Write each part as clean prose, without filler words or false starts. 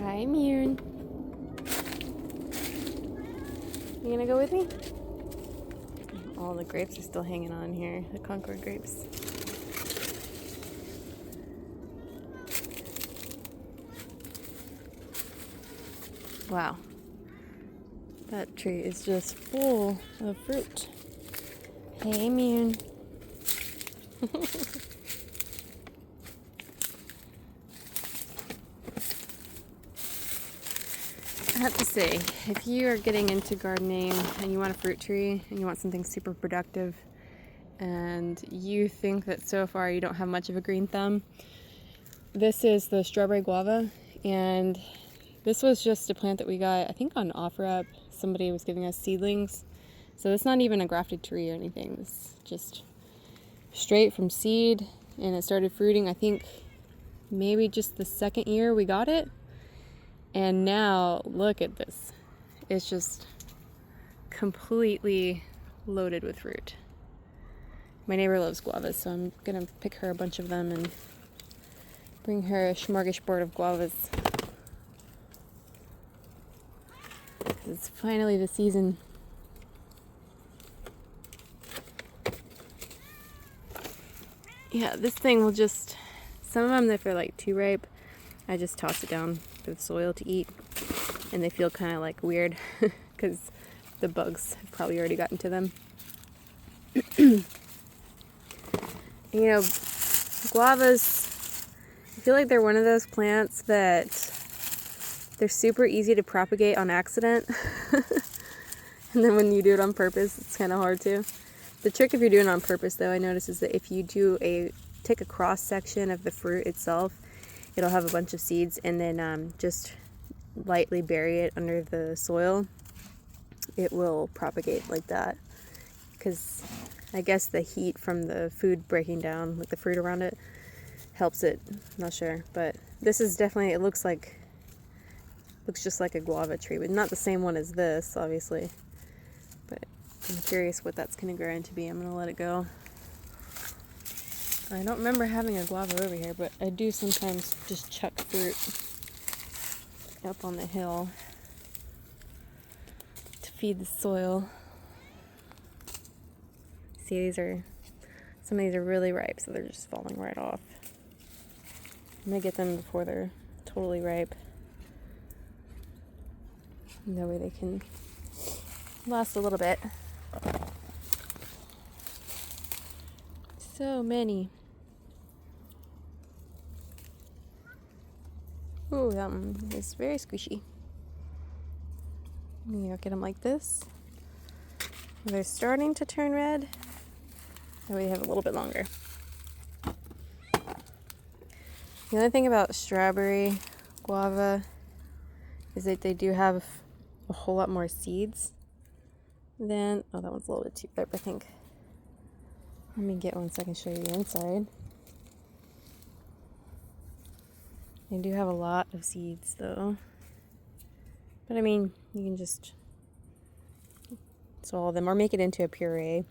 Hi, Mune. You gonna go with me? All the grapes are still hanging on here, the Concord grapes. Wow. That tree is just full of fruit. Hey, Mune. I have to say, if you are getting into gardening and you want a fruit tree and you want something super productive and you think that so far you don't have much of a green thumb, this is the strawberry guava, and this was just a plant that we got, I think, on OfferUp. Somebody was giving us seedlings. So it's not even a grafted tree or anything. It's just straight from seed, and it started fruiting, I think, maybe just the second year we got it. And now, look at this. It's just completely loaded with fruit. My neighbor loves guavas, so I'm gonna pick her a bunch of them and bring her a smorgasbord of guavas. It's finally the season. Yeah, this thing will just, some of them, if they're like too ripe, I just toss it down for the soil to eat, and they feel kind of like weird because the bugs have probably already gotten to them. You know, guavas, I feel like they're one of those plants that they're super easy to propagate on accident. And then when you do it on purpose, it's kind of hard to. The trick if you're doing it on purpose, though, I notice, is that if you take a cross section of the fruit itself, it'll have a bunch of seeds, and then just lightly bury it under the soil. It will propagate like that. Because I guess the heat from the food breaking down, like the fruit around it, helps it. I'm not sure. But this is definitely, it looks just like a guava tree, but not the same one as this, obviously. But I'm curious what that's going to grow into be. I'm going to let it go. I don't remember having a guava over here, but I do sometimes just chuck fruit up on the hill to feed the soil. See, some of these are really ripe, so they're just falling right off. I'm gonna get them before they're totally ripe. And that way they can last a little bit. So many. Ooh, that one is very squishy. You know, get them like this. They're starting to turn red. That way they have a little bit longer. The other thing about strawberry guava is that they do have a whole lot more seeds than, oh, that one's a little bit too ripe, I think. Let me get one so I can show you the inside. They do have a lot of seeds, though. But I mean, you can just swallow them or make it into a puree.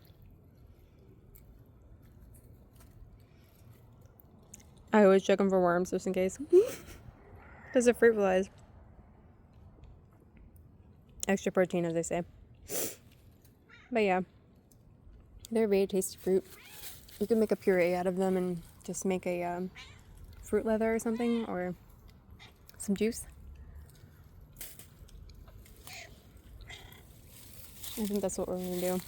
I always check them for worms, just in case. Because they're fruit flies. Extra protein, as they say. But yeah, they're very tasty fruit. You can make a puree out of them and just make a fruit leather or something, or some juice. I think that's what we're going to do,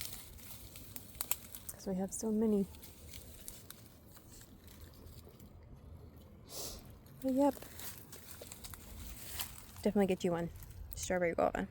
because we have so many. But yep, definitely get you one. Strawberry guava.